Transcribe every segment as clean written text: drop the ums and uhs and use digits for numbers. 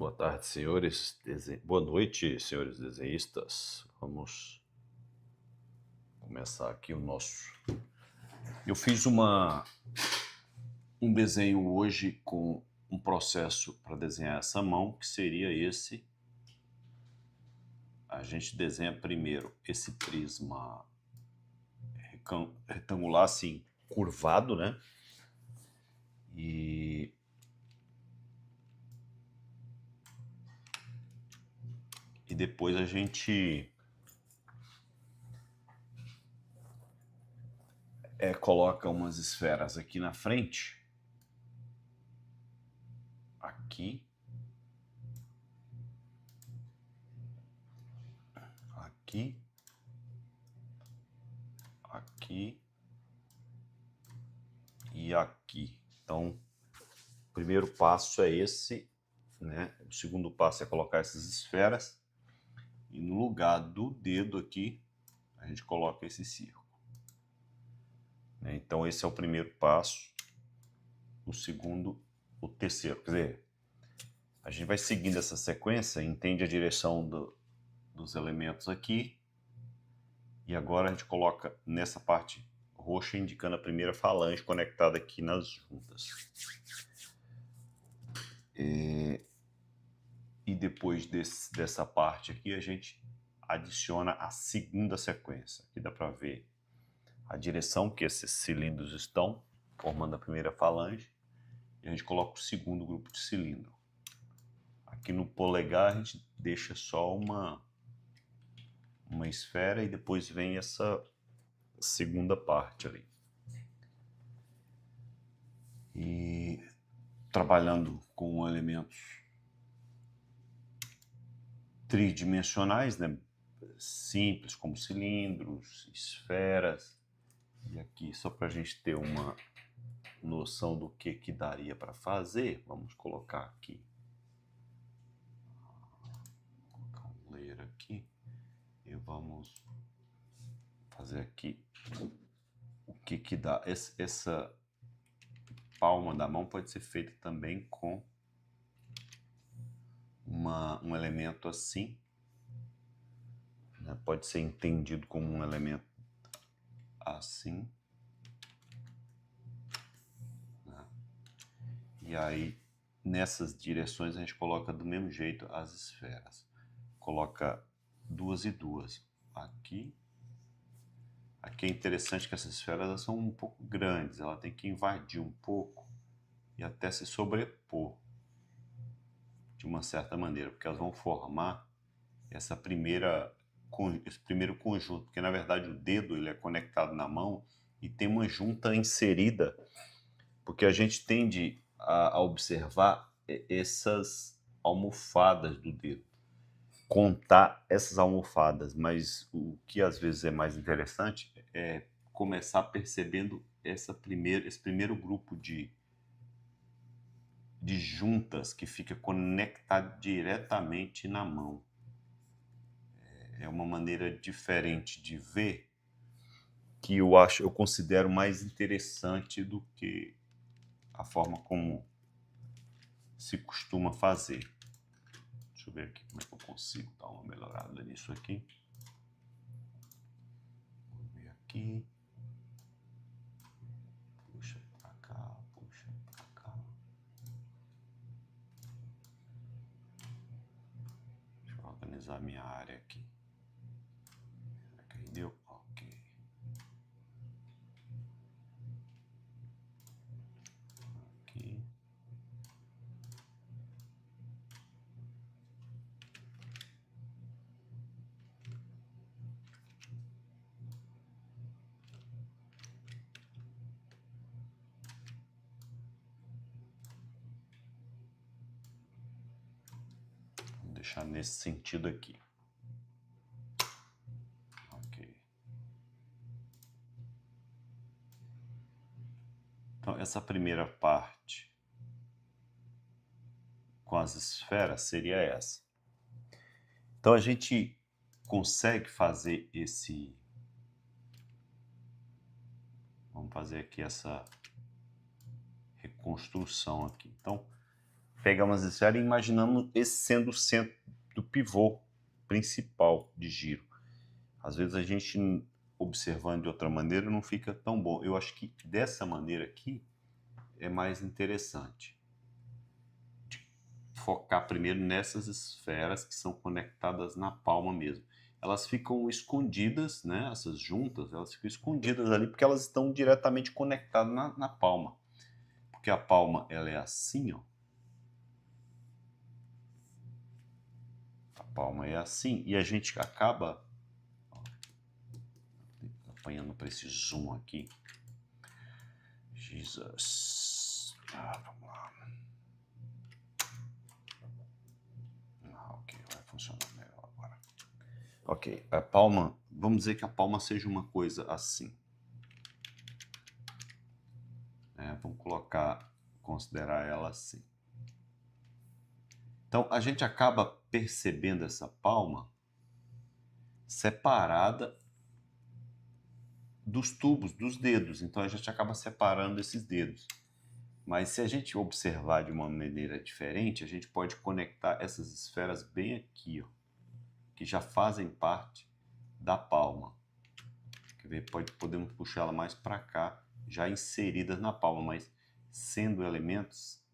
Boa tarde, senhores. Boa noite, senhores desenhistas. Vamos começar aqui o nosso. Eu fiz um desenho hoje com um processo para desenhar essa mão, que seria esse. A gente desenha primeiro esse prisma retangular, assim, curvado, né? E depois a gente coloca umas esferas aqui na frente, aqui, aqui, aqui e aqui. Então, o primeiro passo é esse, né? O segundo passo é colocar essas esferas e no lugar do dedo aqui a gente coloca esse círculo. Então esse é o primeiro passo, o segundo, o terceiro. Quer dizer, a gente vai seguindo essa sequência, entende a direção dos elementos aqui e agora a gente coloca nessa parte roxa indicando a primeira falange conectada aqui nas juntas. E depois dessa parte aqui a gente adiciona a segunda sequência. Aqui dá para ver a direção que esses cilindros estão, formando a primeira falange, e a gente coloca o segundo grupo de cilindro. Aqui no polegar a gente deixa só uma esfera e depois vem essa segunda parte ali. E trabalhando com elementos tridimensionais, né? Simples, como cilindros, esferas. E aqui, só para a gente ter uma noção do que daria para fazer, vamos colocar aqui. Vou colocar um layer aqui e vamos fazer aqui o que dá. Essa palma da mão pode ser feita também com um elemento assim, né? Pode ser entendido como um elemento assim, né? E aí nessas direções a gente coloca do mesmo jeito as esferas, coloca duas e duas aqui. Aqui é interessante que essas esferas elas são um pouco grandes, ela tem que invadir um pouco e até se sobrepor de uma certa maneira, porque elas vão formar esse primeiro conjunto, porque na verdade o dedo ele é conectado na mão e tem uma junta inserida, porque a gente tende a observar essas almofadas do dedo, contar essas almofadas, mas o que às vezes é mais interessante é começar percebendo esse primeiro grupo de juntas que fica conectado diretamente na mão. É uma maneira diferente de ver que eu considero mais interessante do que a forma como se costuma fazer. Deixa eu ver aqui como é que eu consigo dar uma melhorada nisso aqui. Vou ver aqui. Puxa pra cá, puxa pra cá. Deixa eu organizar minha área aqui. Será que aí deu? Ok. Aqui. Deixar nesse sentido aqui. Ok. Então, essa primeira parte com as esferas seria essa. Então, a gente consegue fazer esse... Vamos fazer aqui essa reconstrução aqui. Então, pegamos as esferas e imaginamos esse sendo o centro do pivô principal de giro. Às vezes a gente, observando de outra maneira, não fica tão bom. Eu acho que dessa maneira aqui é mais interessante. Focar primeiro nessas esferas que são conectadas na palma mesmo. Elas ficam escondidas, né? Essas juntas, elas ficam escondidas ali porque elas estão diretamente conectadas na palma. Porque a palma, ela é assim, ó. A palma é assim e a gente acaba apanhando para esse zoom aqui. Jesus. Vamos lá. Ok, vai funcionar melhor agora. Ok, a palma, vamos dizer que a palma seja uma coisa assim. Vamos considerar ela assim. Então, a gente acaba percebendo essa palma separada dos tubos, dos dedos. Então, a gente acaba separando esses dedos. Mas se a gente observar de uma maneira diferente, a gente pode conectar essas esferas bem aqui, ó, que já fazem parte da palma. Quer ver? Podemos puxar ela mais para cá, já inseridas na palma, mas sendo elementos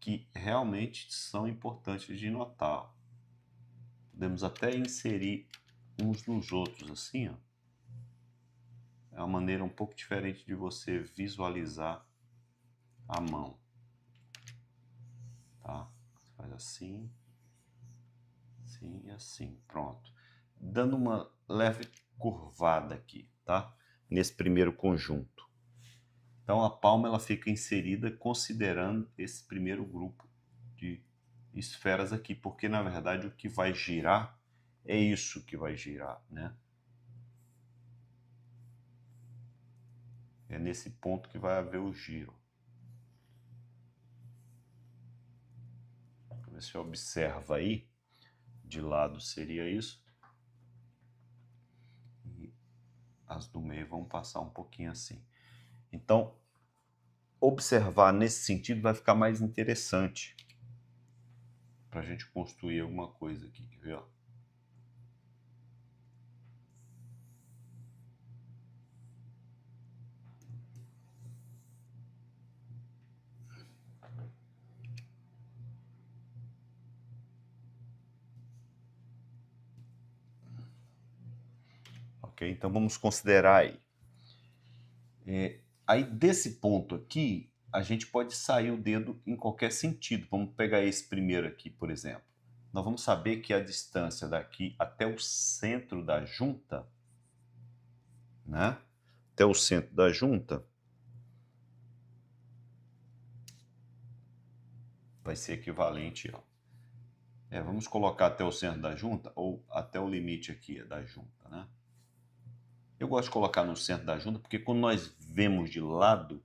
que realmente são importantes de notar. Podemos até inserir uns nos outros assim, ó. É uma maneira um pouco diferente de você visualizar a mão. Tá? Você faz assim, assim e assim. Pronto. Dando uma leve curvada aqui, tá? Nesse primeiro conjunto. Então a palma ela fica inserida considerando esse primeiro grupo de esferas aqui, porque na verdade o que vai girar é isso que vai girar, né? É nesse ponto que vai haver o giro. Você observa aí, de lado seria isso. E as do meio vão passar um pouquinho assim. Então, observar nesse sentido vai ficar mais interessante para a gente construir alguma coisa aqui, quer ver? Ó? Ok, então vamos considerar aí. Aí desse ponto aqui, a gente pode sair o dedo em qualquer sentido. Vamos pegar esse primeiro aqui, por exemplo. Nós vamos saber que a distância daqui até o centro da junta, né? Até o centro da junta, vai ser equivalente, ó. Vamos colocar até o centro da junta ou até o limite aqui da junta, né? Eu gosto de colocar no centro da junta porque quando nós vemos de lado,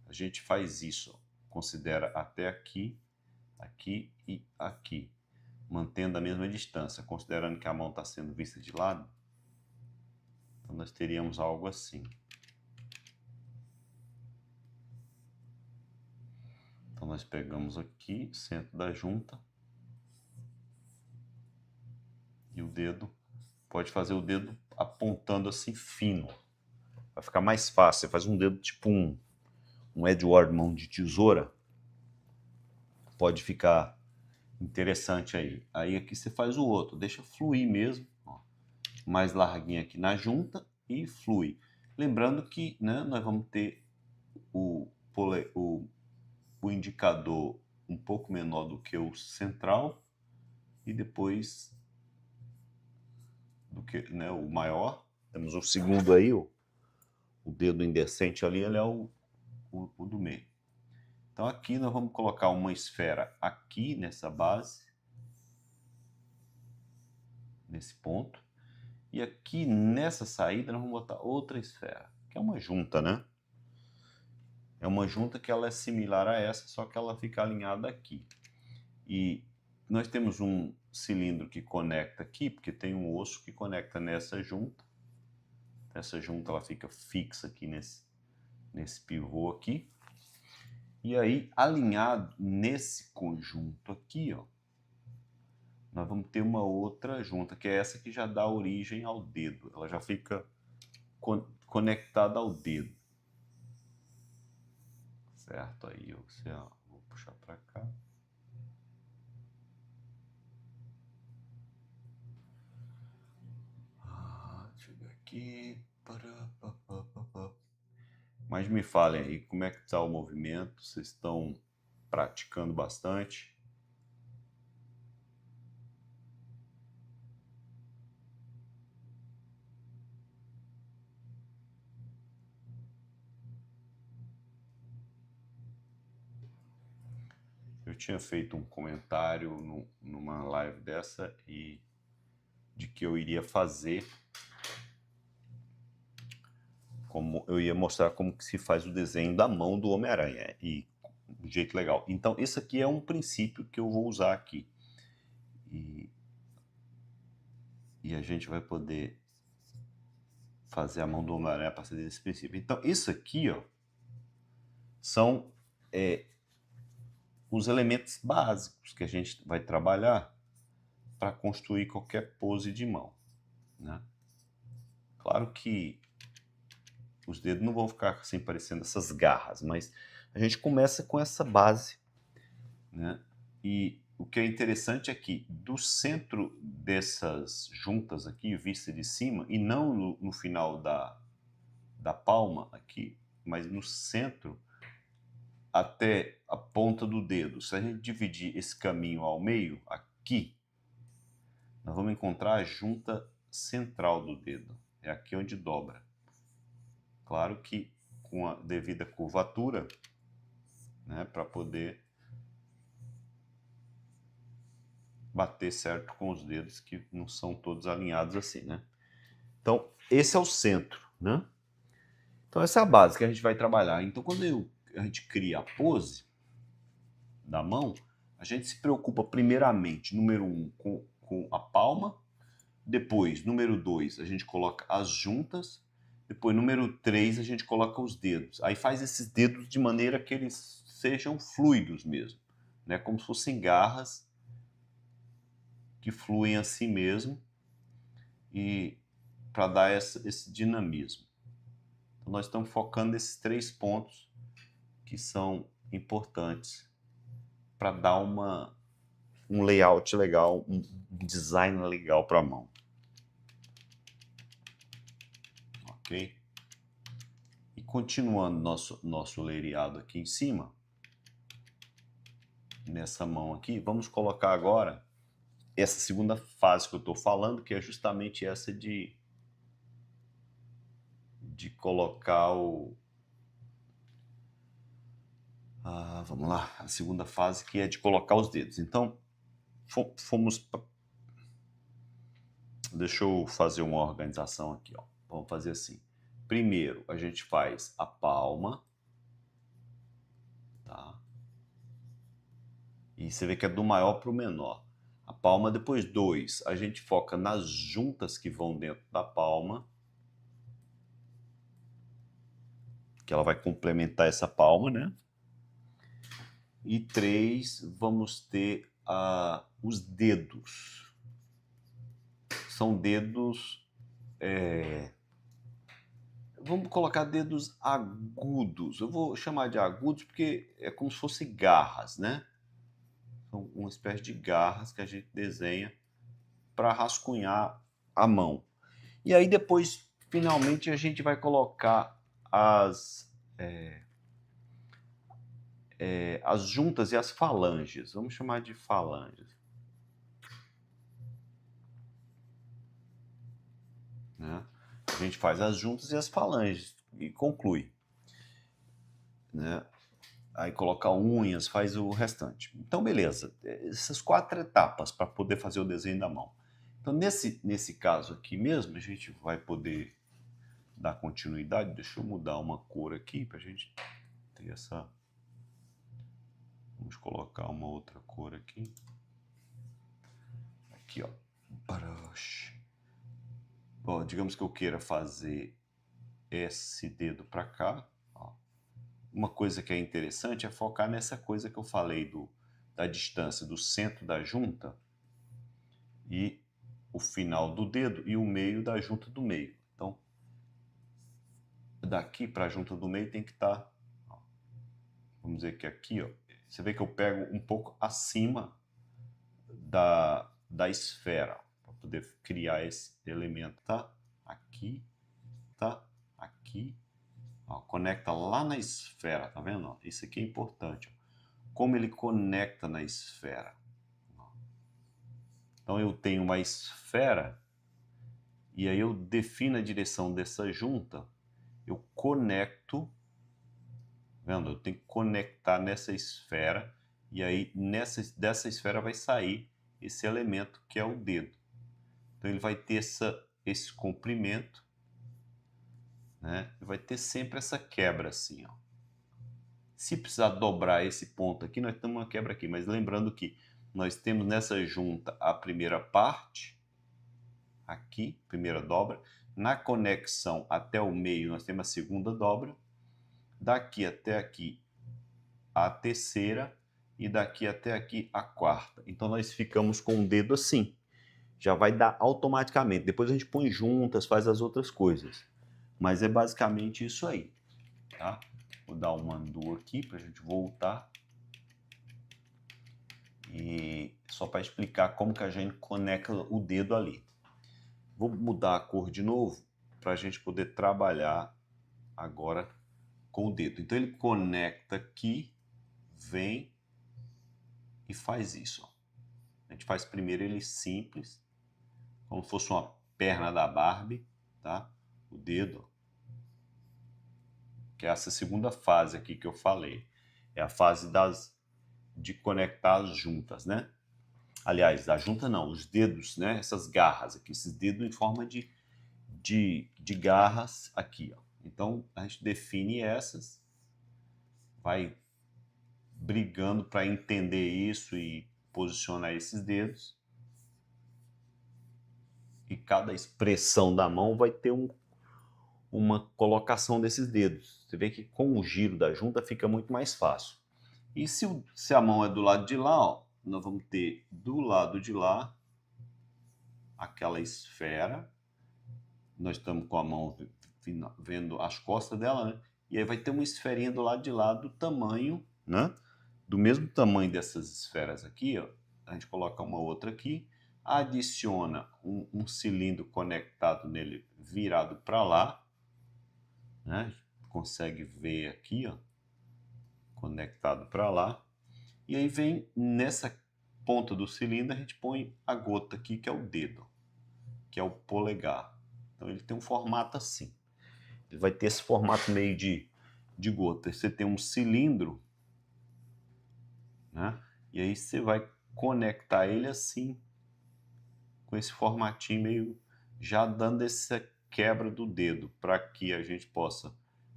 a gente faz isso, ó. Considera até aqui, aqui e aqui, mantendo a mesma distância, considerando que a mão está sendo vista de lado. Então nós teríamos algo assim. Então nós pegamos aqui, centro da junta, e o dedo, pode fazer o dedo apontando assim fino. Vai ficar mais fácil, você faz um dedo tipo um Edward mão de tesoura, pode ficar interessante aí. Aí aqui você faz o outro, deixa fluir mesmo, ó, mais larguinho aqui na junta e flui. Lembrando que, né, nós vamos ter o indicador um pouco menor do que o central e depois do que, né, o maior. Temos o segundo aí, o dedo indecente ali, ele é o do meio. Então aqui nós vamos colocar uma esfera aqui nessa base, nesse ponto, e aqui nessa saída nós vamos botar outra esfera, que é uma junta, né? É uma junta que ela é similar a essa, só que ela fica alinhada aqui. E nós temos um cilindro que conecta aqui, porque tem um osso que conecta nessa junta. Essa junta ela fica fixa aqui nesse pivô aqui. E aí, alinhado nesse conjunto aqui, ó, nós vamos ter uma outra junta, que é essa que já dá origem ao dedo. Ela já fica conectada ao dedo. Certo? Aí você, ó, vou puxar para cá. Deixa eu ver aqui. Mas me falem aí, como é que está o movimento? Vocês estão praticando bastante? Eu tinha feito um comentário numa live dessa e de que eu iria fazer, como eu ia mostrar como que se faz o desenho da mão do Homem-Aranha e de um jeito legal. Então, esse aqui é um princípio que eu vou usar aqui. E a gente vai poder fazer a mão do Homem-Aranha a partir desse princípio. Então, isso aqui, ó, são os elementos básicos que a gente vai trabalhar para construir qualquer pose de mão, né? Claro que os dedos não vão ficar assim parecendo essas garras, mas a gente começa com essa base, né? E o que é interessante é que do centro dessas juntas aqui, vista de cima, e não no final da palma aqui, mas no centro até a ponta do dedo, se a gente dividir esse caminho ao meio, aqui, nós vamos encontrar a junta central do dedo. É aqui onde dobra. Claro que com a devida curvatura, né, para poder bater certo com os dedos que não são todos alinhados assim, né? Então, esse é o centro, né? Então, essa é a base que a gente vai trabalhar. Então, quando a gente cria a pose da mão, a gente se preocupa primeiramente, número 1, com a palma, depois, número 2, a gente coloca as juntas, depois, número 3, a gente coloca os dedos. Aí faz esses dedos de maneira que eles sejam fluidos mesmo, né? Como se fossem garras que fluem assim mesmo e para dar esse dinamismo. Então, nós estamos focando nesses 3 pontos que são importantes para dar um layout legal, um design legal para a mão. Ok? E continuando nosso leireado aqui em cima, nessa mão aqui, vamos colocar agora essa segunda fase que eu estou falando, que é justamente essa de colocar o... vamos lá, a segunda fase que é de colocar os dedos. Então, fomos... Deixa eu fazer uma organização aqui, ó. Vamos fazer assim. Primeiro, a gente faz a palma, tá? E você vê que é do maior para o menor. A palma, depois 2. A gente foca nas juntas que vão dentro da palma, que ela vai complementar essa palma, né? E 3, vamos ter os dedos. São dedos... Vamos colocar dedos agudos. Eu vou chamar de agudos porque é como se fossem garras, né? São uma espécie de garras que a gente desenha para rascunhar a mão. E aí depois, finalmente, a gente vai colocar as juntas e as falanges. Vamos chamar de falanges. Né? A gente faz as juntas e as falanges e conclui. Né? Aí coloca unhas, faz o restante. Então, beleza. Essas 4 etapas para poder fazer o desenho da mão. Então, nesse caso aqui mesmo, a gente vai poder dar continuidade. Deixa eu mudar uma cor aqui para a gente ter essa... Vamos colocar uma outra cor aqui. Aqui, ó. Brush. Bom, digamos que eu queira fazer esse dedo para cá. Ó. uma coisa que é interessante é focar nessa coisa que eu falei da distância do centro da junta e o final do dedo e o meio da junta do meio. Então, daqui para a junta do meio tem que estar, vamos dizer que aqui, ó, você vê que eu pego um pouco acima da esfera, para poder criar esse elemento, tá? Aqui, tá? Aqui, ó, conecta lá na esfera, tá vendo? Isso aqui é importante. Como ele conecta na esfera. Então eu tenho uma esfera e aí eu defino a direção dessa junta, eu conecto, vendo? Eu tenho que conectar nessa esfera e aí dessa esfera vai sair esse elemento que é o dedo. Então ele vai ter esse comprimento, né? E vai ter sempre essa quebra assim, ó. Se precisar dobrar esse ponto aqui, nós temos uma quebra aqui, mas lembrando que nós temos nessa junta a primeira parte, aqui, primeira dobra, na conexão até o meio nós temos a segunda dobra, daqui até aqui a terceira e daqui até aqui a quarta. Então nós ficamos com o dedo assim, já vai dar automaticamente, depois a gente põe juntas, faz as outras coisas, mas é basicamente isso aí, tá? Vou dar um undo aqui para a gente voltar. E só para explicar como que a gente conecta o dedo ali. Vou mudar a cor de novo para a gente poder trabalhar agora com o dedo. Então ele conecta aqui, vem e faz isso. Ó. A gente faz primeiro ele simples, como se fosse uma perna da Barbie, tá? O dedo, que é essa segunda fase aqui que eu falei. É a fase de conectar as juntas, né? Aliás, a junta não, os dedos, né? Essas garras aqui, esses dedos em forma de garras aqui, ó. Então, a gente define essas, vai brigando para entender isso e posicionar esses dedos. E cada expressão da mão vai ter uma colocação desses dedos. Você vê que com o giro da junta fica muito mais fácil. E se a mão é do lado de lá, ó, nós vamos ter do lado de lá aquela esfera. Nós estamos com a mão vendo as costas dela, né? E aí vai ter uma esferinha do lado de lá do tamanho, né? Do mesmo tamanho dessas esferas aqui, ó. A gente coloca uma outra aqui, adiciona um cilindro conectado nele virado para lá, né? Consegue ver aqui, ó, conectado para lá. E aí vem nessa ponta do cilindro, a gente põe a gota aqui, que é o dedo, que é o polegar. Então ele tem um formato assim. Ele vai ter esse formato meio de gota. Você tem um cilindro, né? E aí você vai conectar ele assim, com esse formatinho meio, já dando essa quebra do dedo, para que a gente possa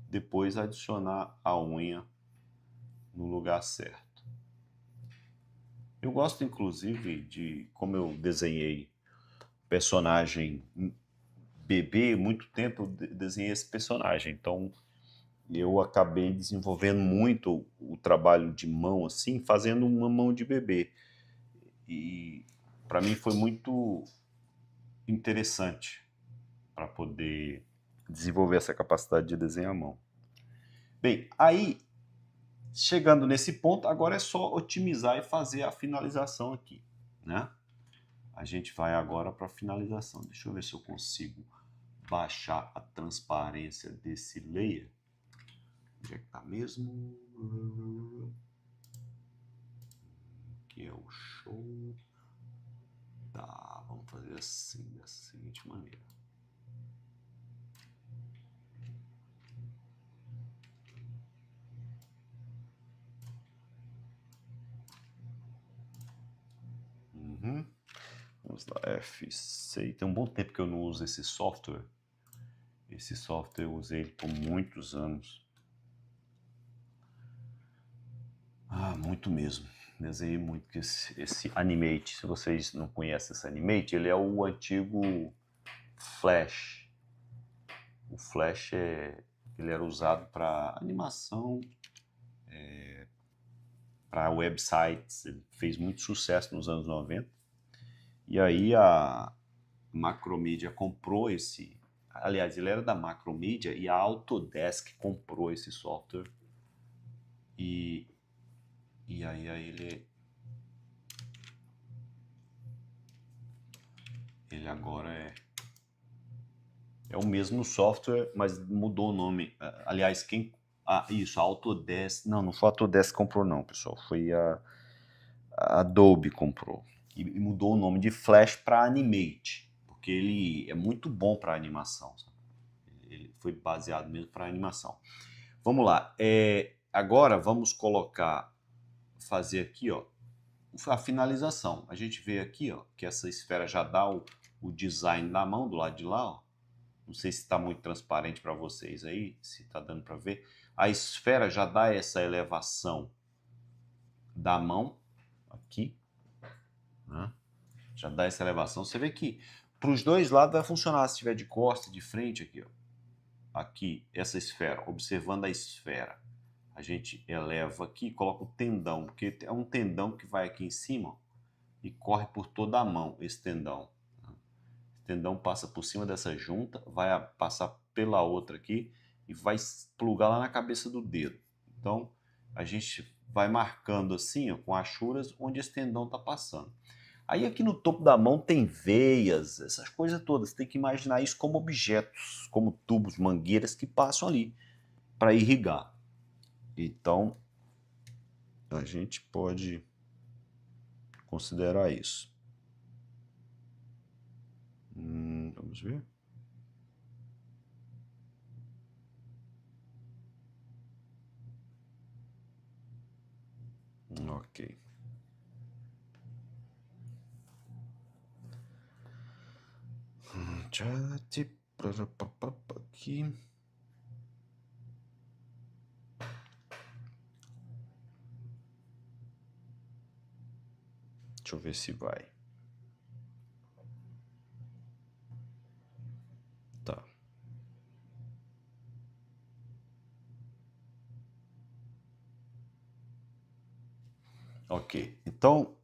depois adicionar a unha no lugar certo. Eu gosto, inclusive, de como eu desenhei personagem bebê, muito tempo eu desenhei esse personagem, então eu acabei desenvolvendo muito o trabalho de mão, assim, fazendo uma mão de bebê. E para mim foi muito interessante para poder desenvolver essa capacidade de desenhar a mão. Bem, aí, chegando nesse ponto, agora é só otimizar e fazer a finalização aqui, né? A gente vai agora para a finalização. Deixa eu ver se eu consigo baixar a transparência desse layer. Onde é que tá mesmo? Aqui é o show. Tá, vamos fazer assim, dessa seguinte maneira. Vamos lá, F6. Tem um bom tempo que eu não uso esse software. Esse software eu usei ele por muitos anos. Ah, muito mesmo. Desenhei muito. Esse Animate, se vocês não conhecem esse Animate, ele é o antigo Flash. O Flash Ele era usado para animação, para websites. Ele fez muito sucesso nos anos 90. E aí a Macromedia comprou esse... Aliás, ele era da Macromedia e a Autodesk comprou esse software. E aí ele agora é o mesmo software, mas mudou o nome. Aliás, isso, a Autodesk... Não foi a Autodesk que comprou não, pessoal. Foi a Adobe comprou. E mudou o nome de Flash para Animate, porque ele é muito bom para animação. Sabe? Ele foi baseado mesmo para animação. Vamos lá. Agora vamos fazer aqui, ó, a finalização. A gente vê aqui, ó, que essa esfera já dá o design da mão do lado de lá, ó. Não sei se está muito transparente para vocês aí, se está dando para ver. A esfera já dá essa elevação da mão aqui, né? Já dá essa elevação. Você vê que para os dois lados vai funcionar se tiver de costa, de frente aqui, ó. Aqui, essa esfera, observando a esfera. A gente eleva aqui, coloca o tendão, porque é um tendão que vai aqui em cima, ó, e corre por toda a mão, esse tendão. Esse tendão passa por cima dessa junta, vai passar pela outra aqui e vai plugar lá na cabeça do dedo. Então, a gente vai marcando assim, ó, com achuras, onde esse tendão está passando. Aí aqui no topo da mão tem veias, essas coisas todas. Você tem que imaginar isso como objetos, como tubos, mangueiras que passam ali para irrigar. Então, a gente pode considerar isso. Vamos ver. Ok. Chat. Aqui. Deixa eu ver se vai. Tá. Ok. Então,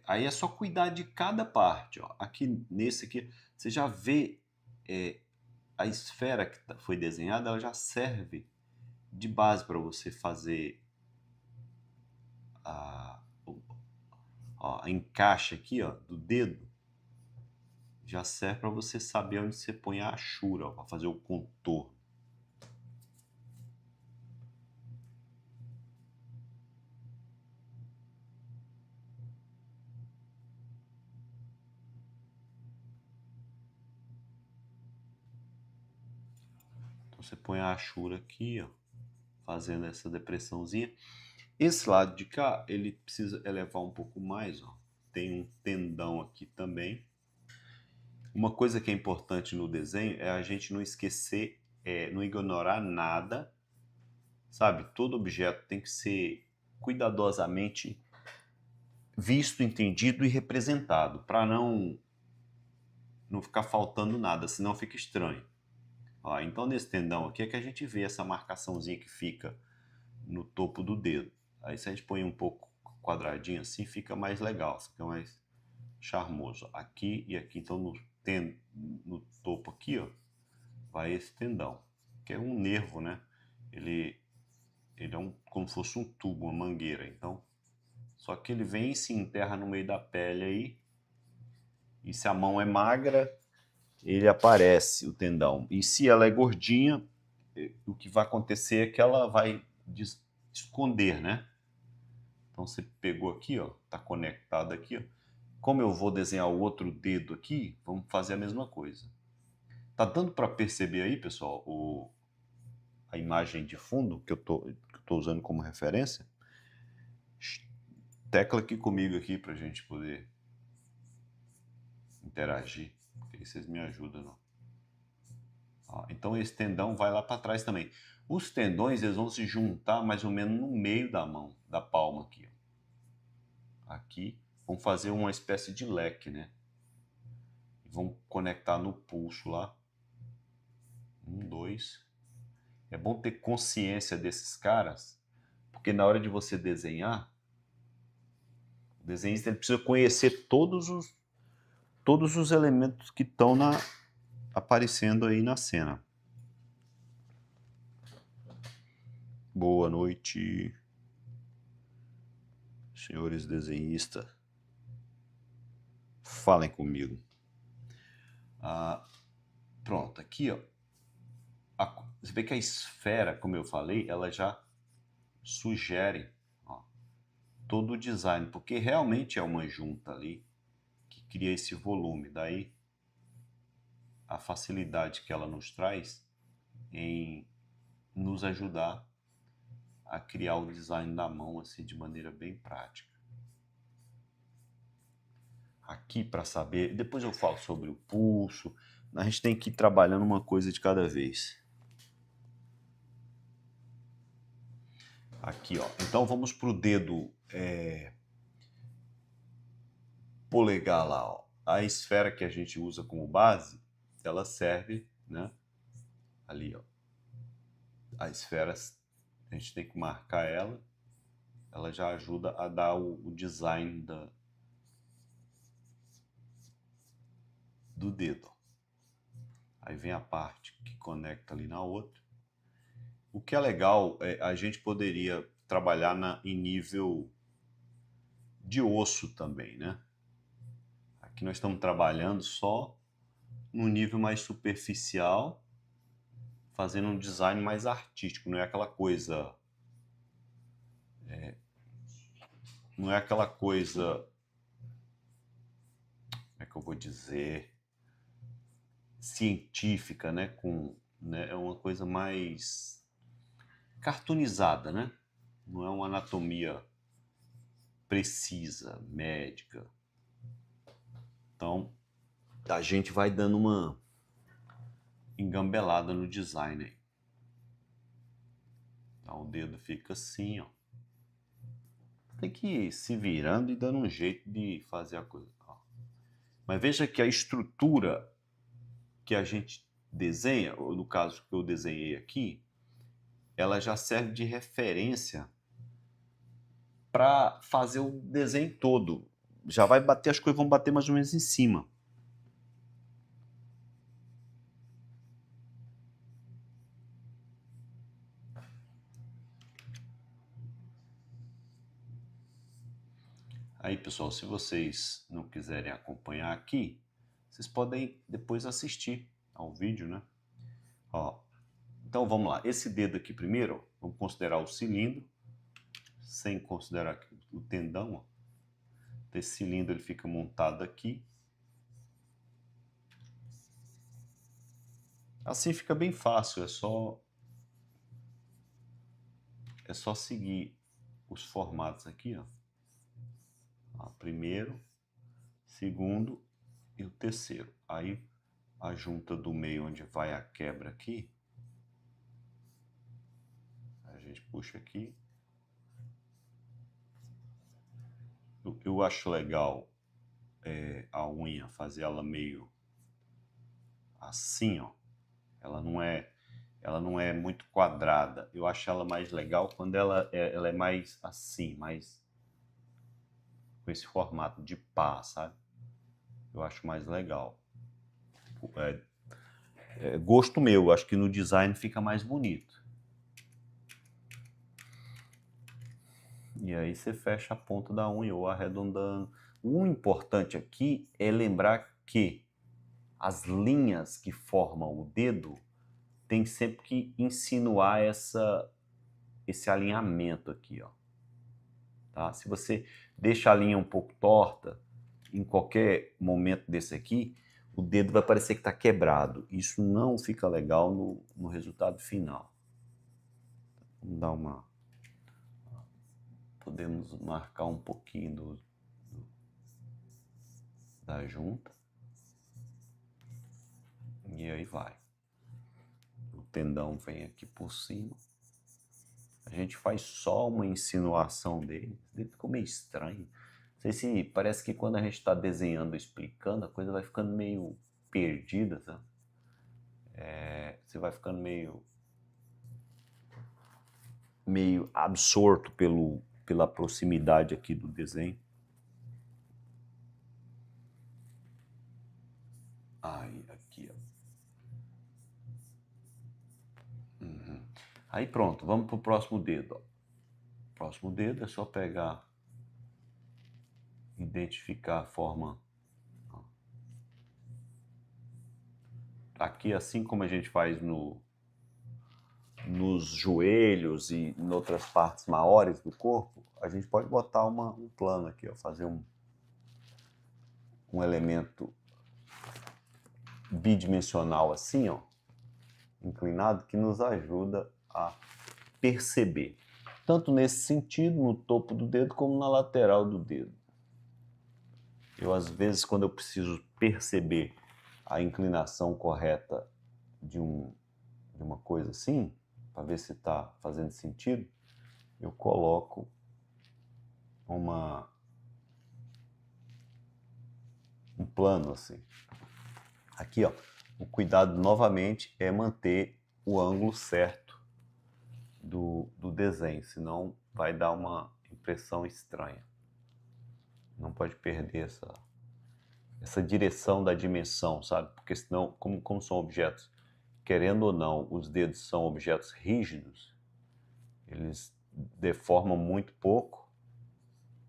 aí é só cuidar de cada parte. Ó. Aqui, nesse aqui, você já vê a esfera que foi desenhada, ela já serve de base para você fazer a encaixe aqui, ó, do dedo. Já serve para você saber onde você põe a achura, para fazer o contorno. Então você põe a achura aqui, ó, fazendo essa depressãozinha. Esse lado de cá, ele precisa elevar um pouco mais, ó. Tem um tendão aqui também. Uma coisa que é importante no desenho é a gente não esquecer, não ignorar nada, sabe? Todo objeto tem que ser cuidadosamente visto, entendido e representado, para não ficar faltando nada, senão fica estranho. Ó, então nesse tendão aqui é que a gente vê essa marcaçãozinha que fica no topo do dedo. Aí se a gente põe um pouco quadradinho assim, fica mais legal, fica mais charmoso. Aqui e aqui, então no topo aqui, ó, vai esse tendão, que é um nervo, né? Ele é como se fosse um tubo, uma mangueira. Então, só que ele vem e se enterra no meio da pele aí. E se a mão é magra, ele aparece, o tendão. E se ela é gordinha, o que vai acontecer é que ela vai esconder, né? Então você pegou aqui, ó, tá conectado aqui, ó. Como eu vou desenhar o outro dedo aqui, vamos fazer a mesma coisa. Tá dando para perceber aí, pessoal, a imagem de fundo que eu tô usando como referência? Tecla aqui comigo aqui pra gente poder interagir, porque aí vocês me ajudam, não? Ó, então esse tendão vai lá para trás também. Os tendões, eles vão se juntar mais ou menos no meio da mão, da palma aqui. Ó. Aqui, vão fazer uma espécie de leque, né? Vamos conectar no pulso lá. 1, 2. É bom ter consciência desses caras, porque na hora de você desenhar, o desenhista ele precisa conhecer todos os elementos que estão aparecendo aí na cena. Boa noite, senhores desenhistas. Falem comigo. Pronto, aqui ó. Você vê que a esfera, como eu falei, ela já sugere todo o design, porque realmente é uma junta ali que cria esse volume. Daí a facilidade que ela nos traz em nos ajudar a criar o design da mão assim de maneira bem prática. Aqui para saber, depois eu falo sobre o pulso, a gente tem que ir trabalhando uma coisa de cada vez. Aqui, ó. Então vamos para o dedo polegar lá, ó. A esfera que a gente usa como base, ela serve, né? Ali, ó. A esfera, a gente tem que marcar ela. Ela já ajuda a dar o design do dedo. Aí vem a parte que conecta ali na outra. O que é legal, a gente poderia trabalhar em nível de osso também, né? Aqui nós estamos trabalhando só num nível mais superficial, fazendo um design mais artístico, não é aquela coisa... não é aquela coisa... como é que eu vou dizer... científica, né? É uma coisa mais cartoonizada, né? Não é uma anatomia precisa, médica. Então, a gente vai dando uma engambelada no design aí. Então, o dedo fica assim, ó. Tem que ir se virando e dando um jeito de fazer a coisa. Ó. Mas veja que a estrutura que a gente desenha, ou no caso que eu desenhei aqui, ela já serve de referência para fazer o desenho todo. Já vai bater, as coisas vão bater mais ou menos em cima. Aí, pessoal, se vocês não quiserem acompanhar aqui, vocês podem depois assistir ao vídeo, né? Ó, então vamos lá. Esse dedo aqui primeiro, vamos considerar o cilindro, sem considerar o tendão. Ó. Esse cilindro ele fica montado aqui. Assim fica bem fácil, é só seguir os formatos aqui, ó. Primeiro, segundo e o terceiro. Aí a junta do meio onde vai a quebra aqui, a gente puxa aqui. Eu acho legal a unha fazer ela meio assim, ó. Ela não é muito quadrada. Eu acho ela mais legal quando ela é mais assim, mais com esse formato de pá, sabe? Eu acho mais legal. Gosto meu, acho que no design fica mais bonito. E aí você fecha a ponta da unha ou arredondando. O importante aqui é lembrar que as linhas que formam o dedo tem sempre que insinuar esse alinhamento aqui, ó. Tá? Se você deixa a linha um pouco torta, em qualquer momento desse aqui, o dedo vai parecer que está quebrado. Isso não fica legal no resultado final. Vamos dar uma... Podemos marcar um pouquinho da junta. E aí vai. O tendão vem aqui por cima. A gente faz só uma insinuação dele. Ele ficou meio estranho. Não sei se parece que quando a gente está desenhando, explicando, a coisa vai ficando meio perdidas, né? Você vai ficando meio absorto pela proximidade aqui do desenho. Aí, aqui, ó. Aí pronto, vamos pro próximo dedo, ó. Próximo dedo é só pegar, identificar a forma. Aqui, assim como a gente faz nos joelhos e em outras partes maiores do corpo, a gente pode botar um plano aqui, ó, fazer um elemento bidimensional assim, ó, inclinado, que nos ajuda a perceber, tanto nesse sentido, no topo do dedo, como na lateral do dedo. Eu, às vezes, quando eu preciso perceber a inclinação correta de uma coisa assim, para ver se está fazendo sentido, eu coloco um plano assim. Aqui, ó, o cuidado novamente é manter o ângulo certo do desenho, senão vai dar uma impressão estranha. Não pode perder essa direção da dimensão, sabe? Porque senão, como são objetos, querendo ou não, os dedos são objetos rígidos, eles deformam muito pouco,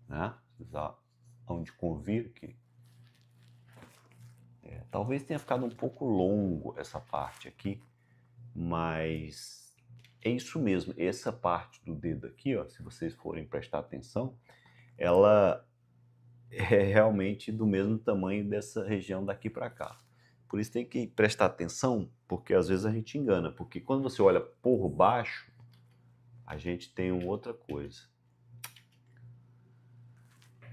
né? Onde convir que talvez tenha ficado um pouco longo essa parte aqui, mas é isso mesmo. Essa parte do dedo aqui, ó, se vocês forem prestar atenção, ela é realmente do mesmo tamanho dessa região daqui para cá. Por isso tem que prestar atenção, porque às vezes a gente engana, porque quando você olha por baixo, a gente tem uma outra coisa.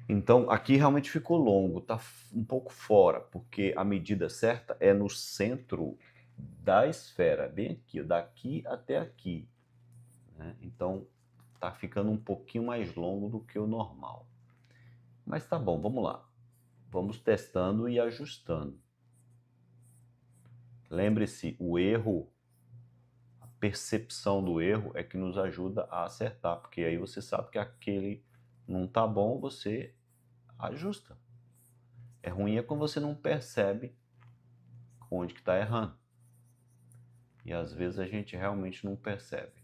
Então, aqui realmente ficou longo, tá um pouco fora, porque a medida certa é no centro da esfera, bem aqui, daqui até aqui, né? Então, tá ficando um pouquinho mais longo do que o normal. Mas tá bom, vamos lá. Vamos testando e ajustando. Lembre-se, o erro, a percepção do erro é que nos ajuda a acertar, porque aí você sabe que aquele não tá bom, você ajusta. É ruim quando você não percebe onde que está errando. E às vezes a gente realmente não percebe.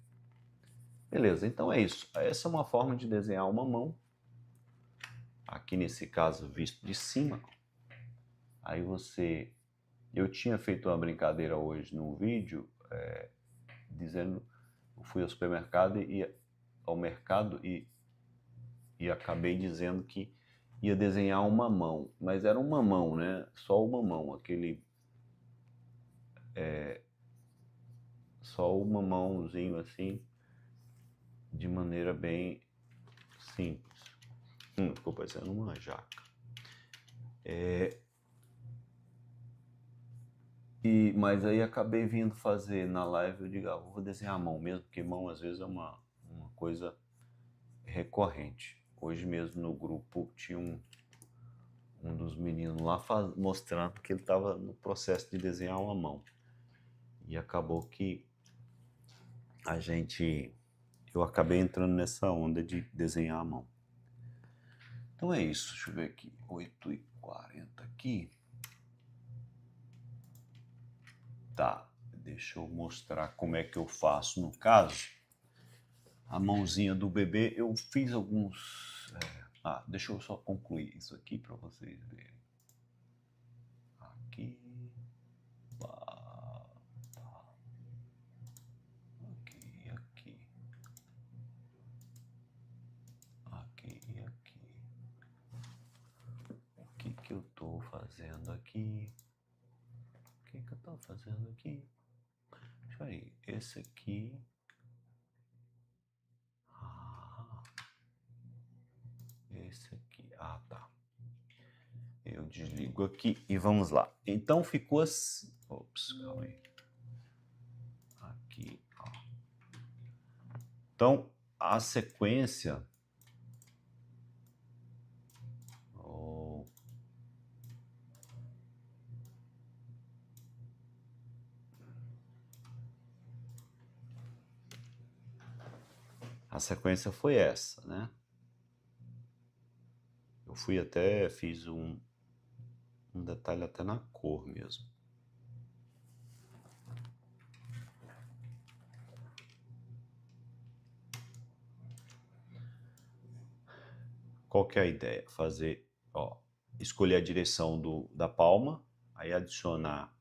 Beleza, então é isso. Essa é uma forma de desenhar uma mão. Aqui nesse caso visto de cima. Aí você... Eu tinha feito uma brincadeira hoje no vídeo, dizendo... Eu fui ao supermercado ao mercado e acabei dizendo que ia desenhar uma mão. Mas era uma mão, né? Só uma mão, aquele... só uma mãozinho assim, de maneira bem simples. Ficou parecendo uma jaca. Mas aí acabei vindo fazer na live, eu digo, vou desenhar a mão mesmo, porque mão às vezes é uma coisa recorrente. Hoje mesmo no grupo tinha um dos meninos lá mostrando que ele estava no processo de desenhar uma mão. E acabou que eu acabei entrando nessa onda de desenhar a mão. Então é isso, deixa eu ver aqui, 8h40 aqui. Tá, deixa eu mostrar como é que eu faço no caso. A mãozinha do bebê, eu fiz alguns... deixa eu só concluir isso aqui para vocês verem. Aqui... Aqui, aqui. Aqui e aqui. O que eu tô fazendo aqui? O que eu tô fazendo aqui? Deixa aí, esse aqui... Esse aqui... tá. Eu desligo aqui e vamos lá. Então ficou assim... Ops, calma aí. Aqui, ó. Então, a sequência... A sequência foi essa, né? Eu fiz um detalhe até na cor mesmo. Qual que é a ideia? Fazer, ó, escolher a direção da palma, aí adicionar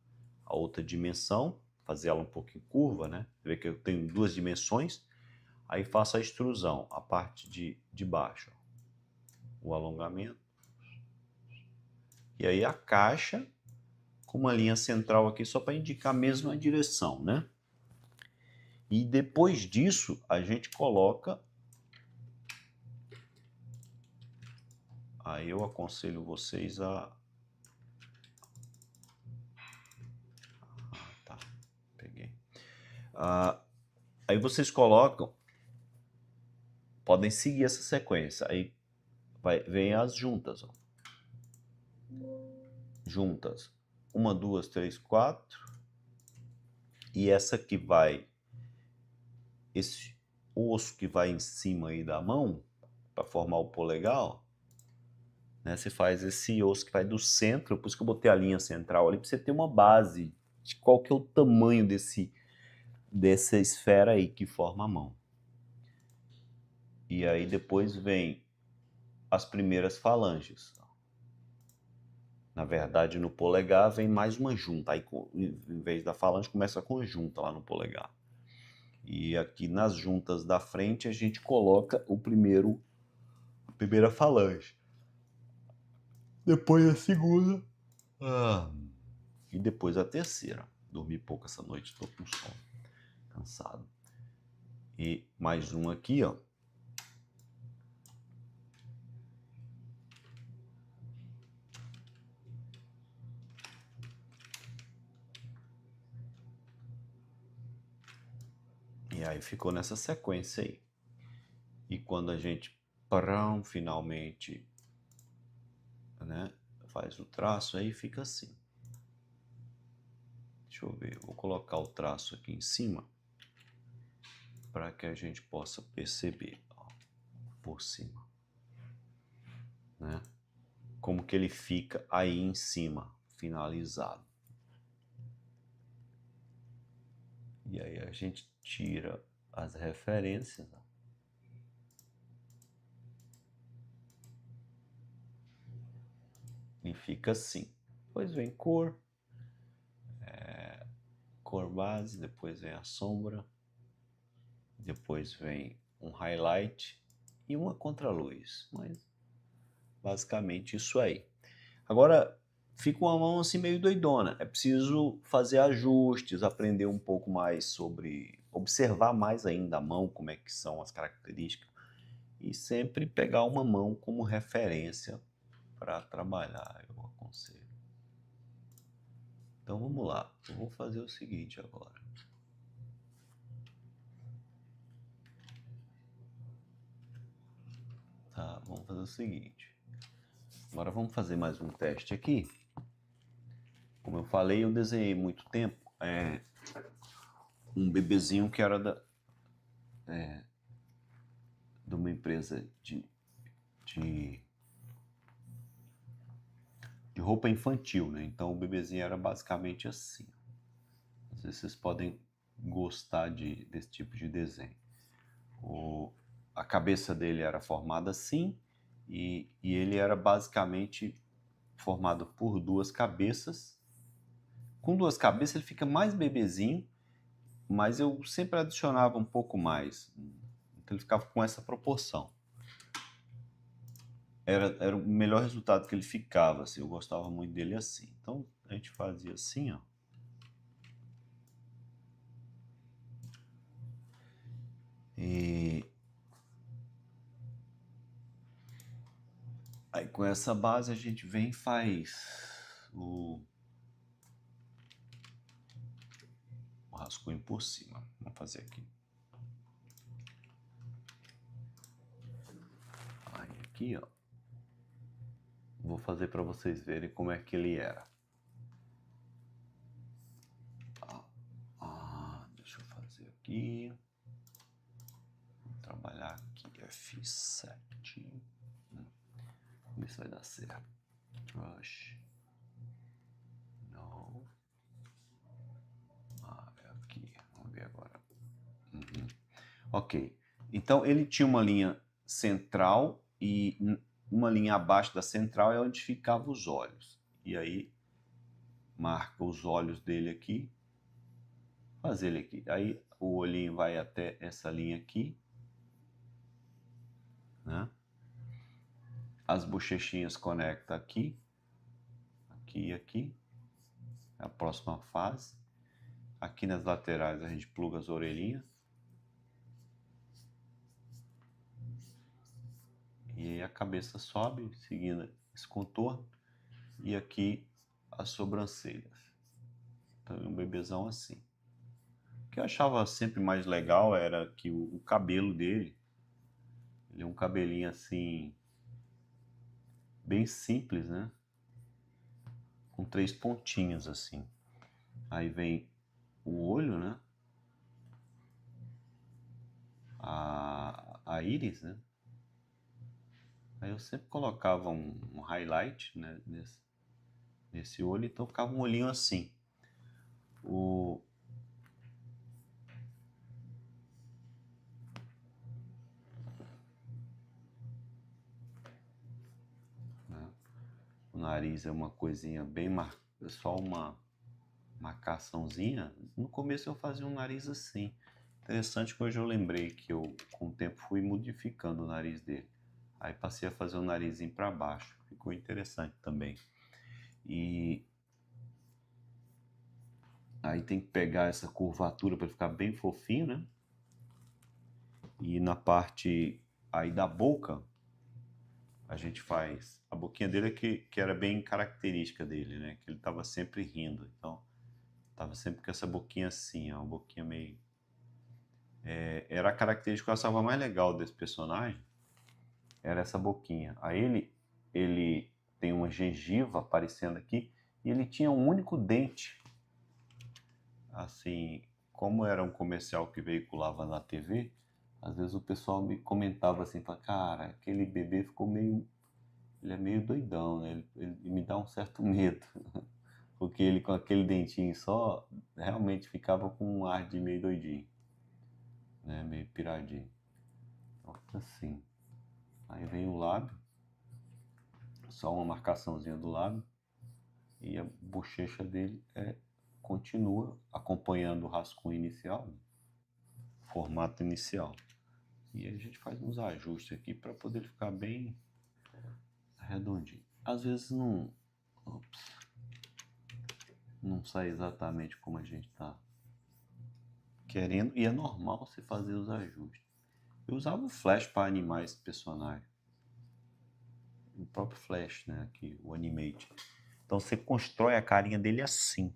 a outra dimensão, fazer ela um pouquinho curva, né? Você vê que eu tenho duas dimensões, aí faço a extrusão, a parte de baixo, ó, o alongamento. E aí a caixa com uma linha central aqui só para indicar a mesma direção, né? E depois disso a gente coloca. Aí eu aconselho vocês a... tá, peguei. Aí vocês colocam, podem seguir essa sequência. Aí vem as juntas, ó. Juntas. 1, 2, 3, 4. E essa que vai, esse osso que vai em cima aí da mão, para formar o polegar, ó, né? Você faz esse osso que vai do centro, por isso que eu botei a linha central ali, para você ter uma base de qual que é o tamanho dessa esfera aí que forma a mão. E aí depois vem as primeiras falanges. Na verdade, no polegar vem mais uma junta. Aí, em vez da falange, começa com junta lá no polegar. E aqui nas juntas da frente, a gente coloca a primeira falange. Depois a segunda. E depois a terceira. Dormi pouco essa noite, estou com sono. Cansado. E mais um aqui, ó. E aí ficou nessa sequência aí. E quando a gente finalmente, né, faz o traço, aí fica assim. Deixa eu ver, vou colocar o traço aqui em cima para que a gente possa perceber, ó, por cima, né? Como que ele fica aí em cima, finalizado. E aí a gente tira as referências, ó. E fica assim. Depois vem cor, cor base, depois vem a sombra, depois vem um highlight e uma contraluz. Mas basicamente isso aí. Agora fica uma mão assim meio doidona. É preciso fazer ajustes, aprender um pouco mais sobre, observar mais ainda a mão, como é que são as características e sempre pegar uma mão como referência para trabalhar, eu aconselho. Então vamos lá, eu vou fazer o seguinte agora. Tá, vamos fazer o seguinte. Agora vamos fazer mais um teste aqui. Como eu falei, eu desenhei muito tempo um bebezinho que era de uma empresa de roupa infantil, né? Então o bebezinho era basicamente assim. Às vezes vocês podem gostar desse tipo de desenho. A cabeça dele era formada assim e ele era basicamente formado por duas cabeças. Com duas cabeças ele fica mais bebezinho, mas eu sempre adicionava um pouco mais. Então ele ficava com essa proporção. Era o melhor resultado que ele ficava, assim. Eu gostava muito dele assim. Então a gente fazia assim, ó. E aí com essa base a gente vem e faz o rascunho por cima. Vamos fazer aqui. Aí aqui, ó. Vou fazer para vocês verem como é que ele era. Deixa eu fazer aqui. trabalhar aqui, F7. Vamos ver se vai dar certo. Brush. Não. É aqui. Vamos ver agora. Ok. Então, ele tinha uma linha central e uma linha abaixo da central é onde ficavam os olhos. E aí, marca os olhos dele aqui. Faz ele aqui. Aí, o olhinho vai até essa linha aqui. Né? As bochechinhas conectam aqui. Aqui e aqui. É a próxima fase. Aqui nas laterais a gente pluga as orelhinhas. E aí a cabeça sobe, seguindo esse contorno. E aqui as sobrancelhas. Então é um bebezão assim. O que eu achava sempre mais legal era que o cabelo dele, ele é um cabelinho assim, bem simples, né? Com 3 pontinhos assim. Aí vem o olho, né? A íris, né? Aí eu sempre colocava um highlight, né, nesse olho, então ficava um olhinho assim. O nariz é uma coisinha bem só uma marcaçãozinha. No começo eu fazia um nariz assim. Interessante que hoje eu lembrei que eu, com o tempo, fui modificando o nariz dele. Aí passei a fazer o narizinho para baixo. Ficou interessante também. E aí tem que pegar essa curvatura para ficar bem fofinho, né? E na parte aí da boca, a gente faz... A boquinha dele é que era bem característica dele, né? Que ele estava sempre rindo. Então, tava sempre com essa boquinha assim, ó, uma boquinha meio... era a característica que eu achava mais legal desse personagem, era essa boquinha. Aí ele tem uma gengiva aparecendo aqui e ele tinha um único dente. Assim, como era um comercial que veiculava na TV, às vezes o pessoal me comentava assim, cara, aquele bebê ficou meio... Ele é meio doidão, né? Ele me dá um certo medo. Porque ele com aquele dentinho só, realmente ficava com um ar de meio doidinho. Né? Meio piradinho. Então, assim. Aí vem o lábio. Só uma marcaçãozinha do lábio. E a bochecha dele continua acompanhando o rascunho inicial. Né? Formato inicial. E aí a gente faz uns ajustes aqui para poder ficar bem redondinho. Às vezes não sai exatamente como a gente está querendo, e é normal você fazer os ajustes. Eu usava o Flash para animar esse personagem. O próprio Flash, né? Aqui, o Animate. Então você constrói a carinha dele assim,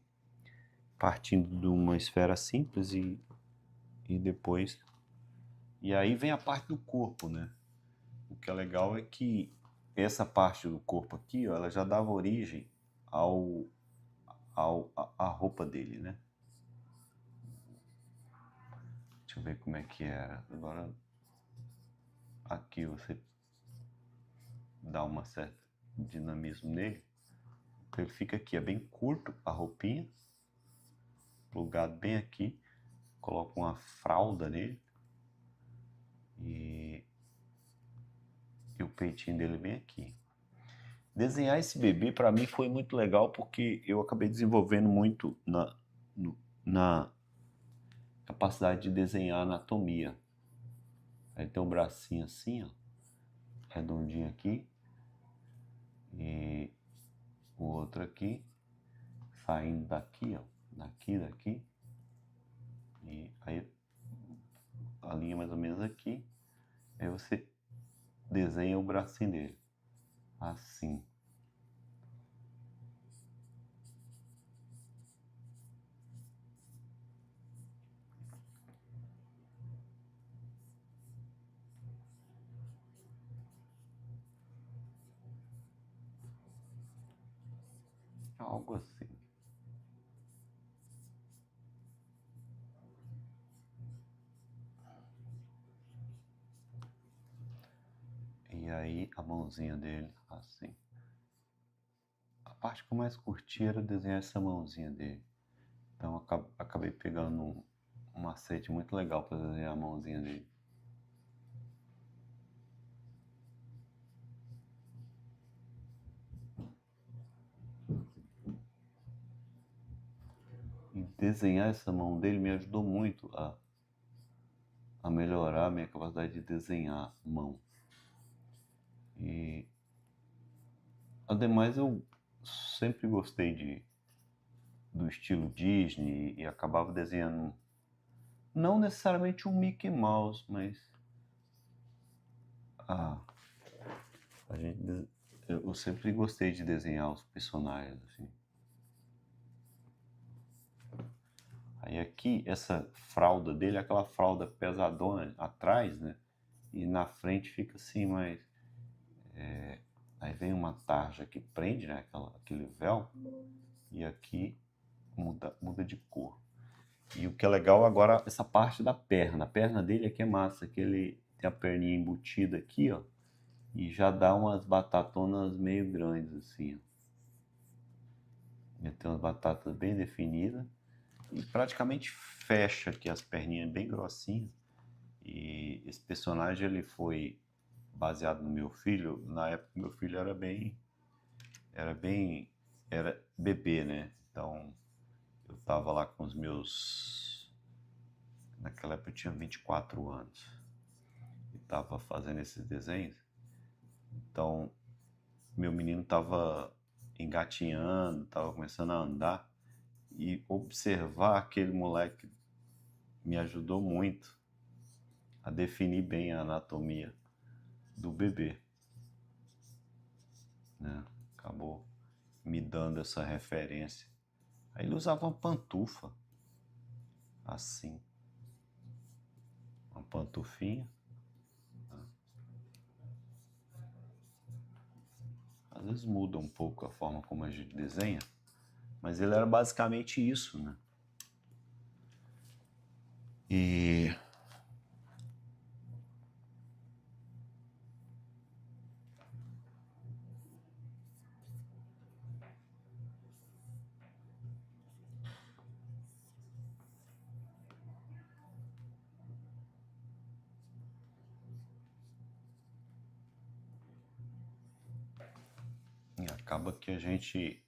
partindo de uma esfera simples e depois... E aí vem a parte do corpo, né? O que é legal é que essa parte do corpo aqui, ó, ela já dava origem à roupa dele, né? Deixa eu ver como é que era. Agora, aqui você dá uma certa dinamismo nele. Ele fica aqui, é bem curto a roupinha, plugado bem aqui. Coloco uma fralda nele e o peitinho dele bem aqui. Desenhar esse bebê para mim foi muito legal porque eu acabei desenvolvendo muito na capacidade de desenhar anatomia. Aí tem um bracinho assim, ó, redondinho aqui, e o outro aqui, saindo daqui, ó, daqui, e aí a linha mais ou menos aqui, aí você desenha o bracinho dele, assim. Algo assim. aí a mãozinha dele, assim. A parte que eu mais curti era desenhar essa mãozinha dele. Então acabei pegando um macete muito legal para desenhar a mãozinha dele. E desenhar essa mão dele me ajudou muito a melhorar a minha capacidade de desenhar mão. E ademais eu sempre gostei do estilo Disney e acabava desenhando não necessariamente um Mickey Mouse, mas eu sempre gostei de desenhar os personagens assim. Aí aqui essa fralda dele é aquela fralda pesadona atrás, né? E na frente fica assim, mas aí vem uma tarja que prende, né? Aquele véu, e aqui muda de cor. E o que é legal agora, essa parte da perna. A perna dele aqui é massa, que ele tem a perninha embutida aqui, ó. E já dá umas batatonas meio grandes, assim, ó. Ele tem umas batatas bem definidas. E praticamente fecha aqui as perninhas bem grossinhas. E esse personagem, ele foi baseado no meu filho. Na época, meu filho era bebê, né? Então, eu tava lá com os meus... Naquela época eu tinha 24 anos. E tava fazendo esses desenhos. Então, meu menino tava engatinhando, tava começando a andar. E observar aquele moleque me ajudou muito a definir bem a anatomia do bebê, né? Acabou me dando essa referência. Aí ele usava uma pantufa, assim, uma pantufinha. Às vezes muda um pouco a forma como a gente desenha, mas ele era basicamente isso, né? E acaba que a gente,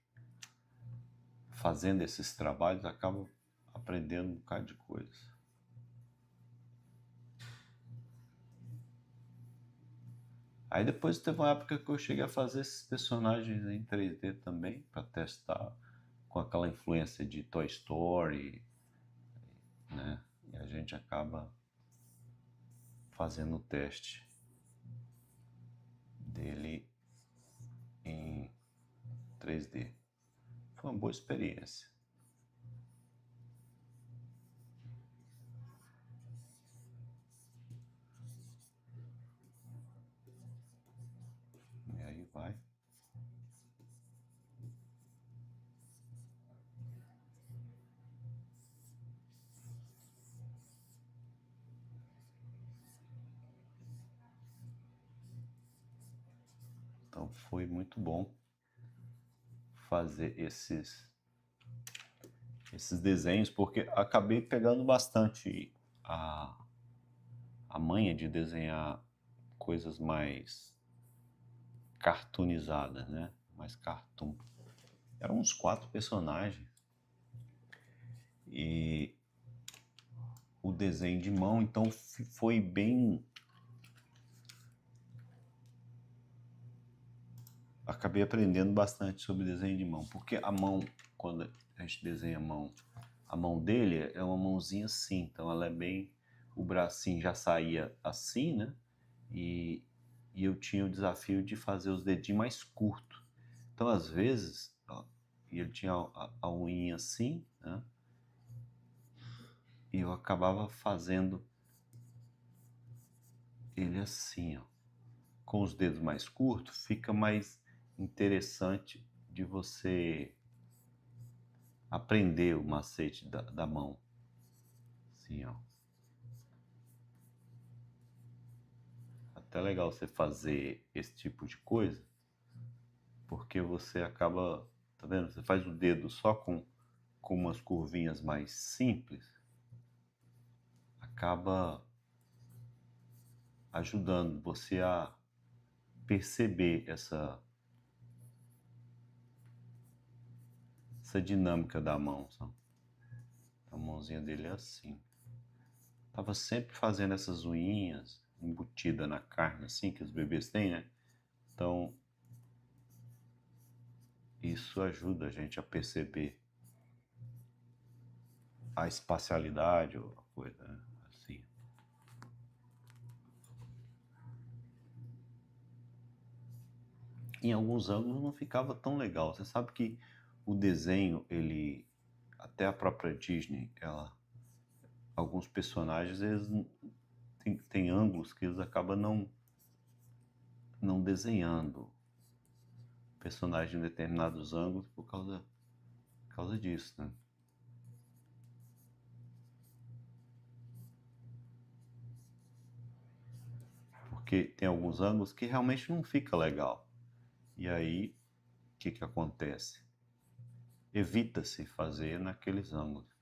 fazendo esses trabalhos, acaba aprendendo um bocado de coisas. Aí depois teve uma época que eu cheguei a fazer esses personagens em 3D também, para testar, com aquela influência de Toy Story, né? E a gente acaba fazendo o teste dele em 3D. Foi uma boa experiência. E aí vai. Então foi muito bom fazer esses desenhos, porque acabei pegando bastante a manha de desenhar coisas mais cartoonizadas, né? Mais cartoon. Eram uns 4 personagens. E o desenho de mão, então foi bem... Acabei aprendendo bastante sobre desenho de mão, porque a mão, quando a gente desenha a mão dele é uma mãozinha assim, então ela é bem... O bracinho já saía assim, né? E eu tinha o desafio de fazer os dedinhos mais curtos. Então, às vezes, ó, e ele tinha a unha assim, né? E eu acabava fazendo ele assim, ó. Com os dedos mais curtos, fica mais interessante de você aprender o macete da mão. Assim, ó. até legal você fazer esse tipo de coisa, porque você acaba, tá vendo? Você faz o dedo só com umas curvinhas mais simples, acaba ajudando você a perceber essa dinâmica da mão, sabe? A mãozinha dele é assim. Tava sempre fazendo essas unhinhas embutidas na carne, assim, que os bebês têm, né? Então, isso ajuda a gente a perceber a espacialidade ou a coisa, né? Assim. Em alguns ângulos não ficava tão legal. Você sabe que o desenho, ele, até a própria Disney, alguns personagens, eles têm ângulos que eles acabam não desenhando personagem em determinados ângulos por causa disso, né? Porque tem alguns ângulos que realmente não fica legal. E aí, o que acontece? Evita-se fazer naqueles ângulos.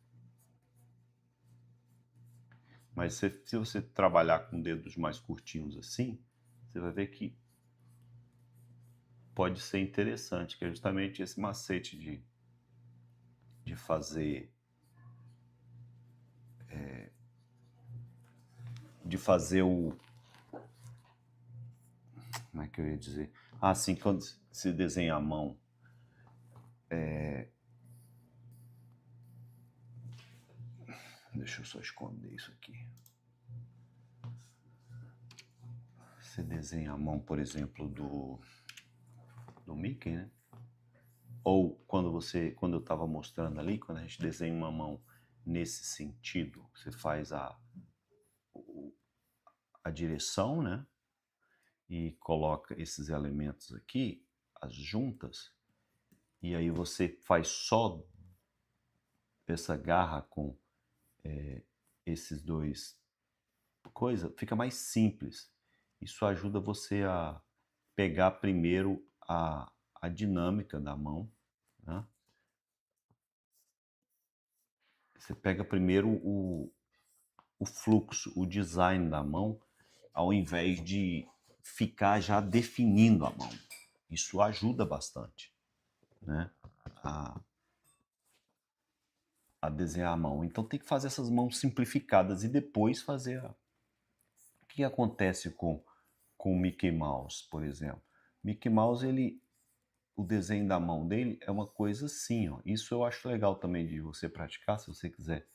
Mas se você trabalhar com dedos mais curtinhos assim, você vai ver que pode ser interessante, que é justamente esse macete de fazer o... Como é que eu ia dizer? Ah, sim, quando se desenha à mão, deixa eu só esconder isso aqui. Você desenha a mão, por exemplo, do Mickey, né? Ou quando eu estava mostrando ali, quando a gente desenha uma mão nesse sentido, você faz a direção, né? E coloca esses elementos aqui, as juntas, e aí você faz só essa garra com esses dois coisas, fica mais simples. Isso ajuda você a pegar primeiro a dinâmica da mão, né? Você pega primeiro o fluxo, o design da mão, ao invés de ficar já definindo a mão. Isso ajuda bastante, né? A desenhar a mão. Então tem que fazer essas mãos simplificadas e depois fazer o que acontece com o Mickey Mouse, por exemplo. Mickey Mouse, o desenho da mão dele é uma coisa assim, ó. Isso eu acho legal também de você praticar, se você quiser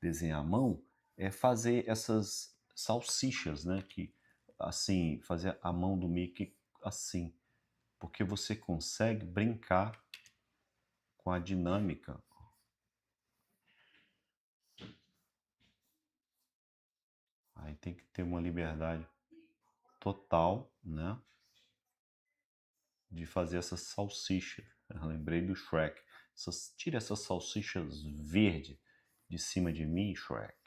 desenhar a mão, é fazer essas salsichas, né? Que, assim, fazer a mão do Mickey assim. Porque você consegue brincar com a dinâmica. Aí tem que ter uma liberdade total, né? De fazer essas salsichas. Eu lembrei do Shrek. Tira essas salsichas verdes de cima de mim, Shrek.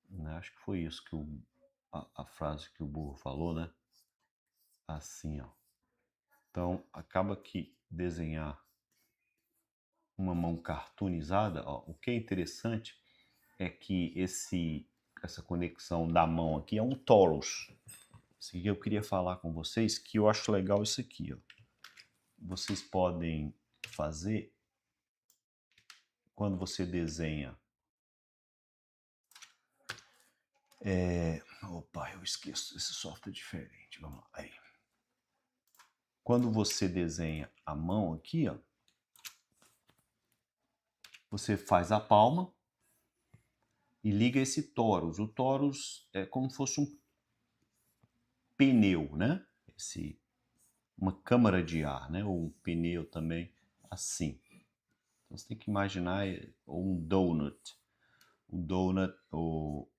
Né? Acho que foi isso que a frase que o burro falou, né? Assim, ó. Então, acaba que desenhar uma mão cartoonizada, ó, o que é interessante é que essa conexão da mão aqui é um torus. Isso que eu queria falar com vocês, que eu acho legal isso aqui, ó. Vocês podem fazer quando você desenha. Opa, eu esqueço, esse software é diferente. Vamos lá. Aí. Quando você desenha a mão aqui, ó, você faz a palma e liga esse torus. O torus é como se fosse um pneu, né? Uma câmara de ar, né? Ou um pneu também, assim. Então você tem que imaginar um donut. Um donut ou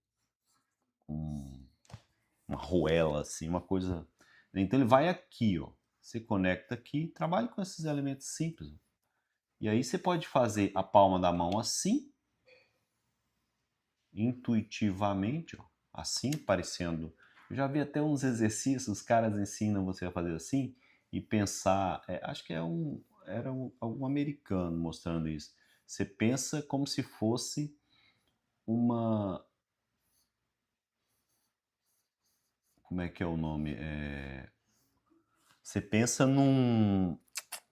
uma arruela, assim, uma coisa. Então ele vai aqui, ó. Você conecta aqui, trabalha com esses elementos simples. E aí você pode fazer a palma da mão assim, intuitivamente, ó, assim, parecendo Eu já vi até uns exercícios, os caras ensinam você a fazer assim e pensar. Acho que era algum americano mostrando isso. Você pensa como se fosse uma. Como é que é o nome? Você pensa num.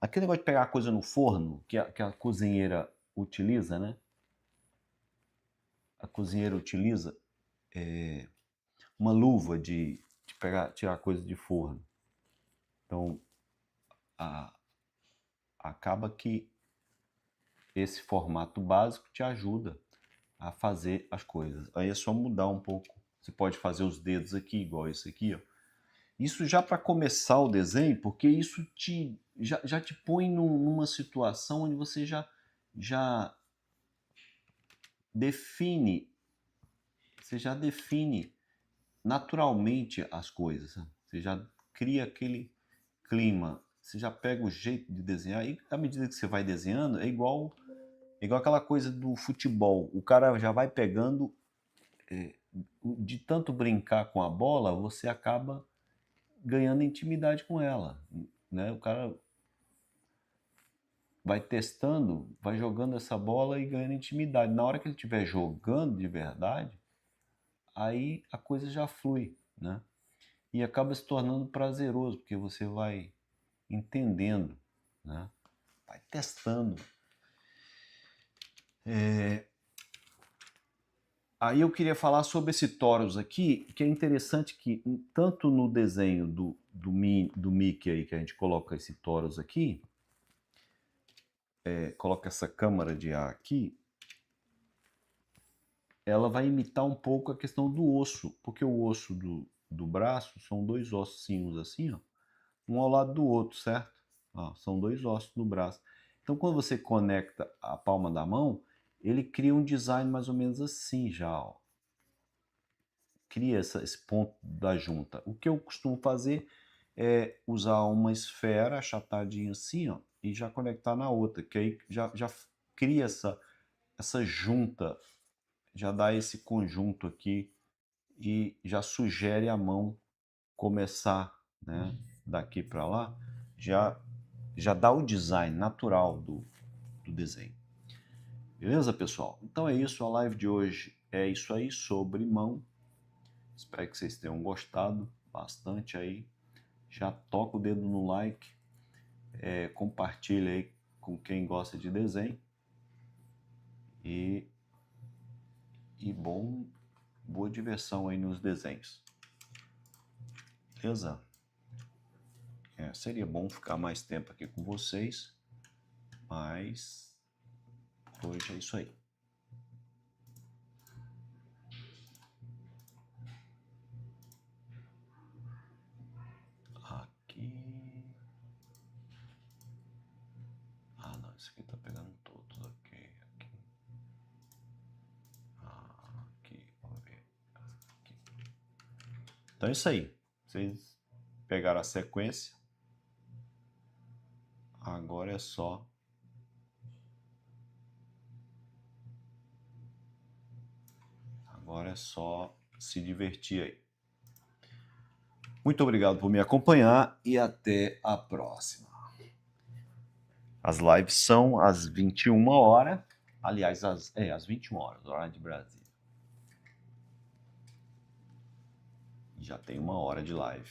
Aquele negócio de pegar a coisa no forno, que a cozinheira utiliza, né? A cozinheira utiliza uma luva de tirar coisa de forno. Então, acaba que esse formato básico te ajuda a fazer as coisas. Aí é só mudar um pouco. Você pode fazer os dedos aqui, igual esse aqui, ó. Isso já para começar o desenho, porque isso já te põe numa situação onde você já define, você já define naturalmente as coisas. Sabe? Você já cria aquele clima, você já pega o jeito de desenhar, e à medida que você vai desenhando, é igual aquela coisa do futebol. O cara já vai pegando, de tanto brincar com a bola, você acaba ganhando intimidade com ela. Né? O cara vai testando, vai jogando essa bola e ganhando intimidade. Na hora que ele estiver jogando de verdade, aí a coisa já flui, né? E acaba se tornando prazeroso, porque você vai entendendo, né? Vai testando. Aí eu queria falar sobre esse Taurus aqui, que é interessante que tanto no desenho do Mickey aí, que a gente coloca esse Taurus aqui, coloca essa câmara de ar aqui, ela vai imitar um pouco a questão do osso, porque o osso do braço são dois ossinhos assim, ó, um ao lado do outro, certo? Ó, são dois ossos no braço. Então, quando você conecta a palma da mão, ele cria um design mais ou menos assim já, ó. Cria esse ponto da junta. O que eu costumo fazer é usar uma esfera achatadinha assim, ó, e já conectar na outra, que aí já cria essa junta, já dá esse conjunto aqui e já sugere a mão começar, né, daqui para lá, já dá o design natural do desenho. Beleza, pessoal? Então é isso, a live de hoje é isso aí sobre mão. Espero que vocês tenham gostado bastante aí. Já toca o dedo no like, compartilha aí com quem gosta de desenho e boa diversão aí nos desenhos. Beleza? Seria bom ficar mais tempo aqui com vocês, mas hoje é isso aí. Aqui. Ah, não, isso aqui tá pegando todos. Ok, aqui. Aqui, vamos ver. Aqui. Então é isso aí. Vocês pegaram a sequência. Agora é só se divertir aí. Muito obrigado por me acompanhar e até a próxima. As lives são às 21 horas. Aliás, às 21 horas, hora de Brasília. Já tem 1 hora de live.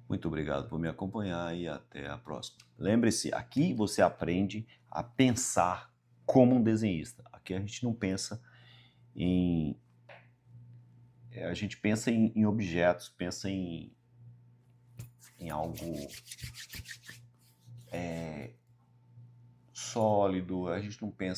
Muito obrigado por me acompanhar e até a próxima. Lembre-se, aqui você aprende a pensar como um desenhista. Aqui a gente não pensa em... A gente pensa em objetos, pensa em algo sólido, a gente não pensa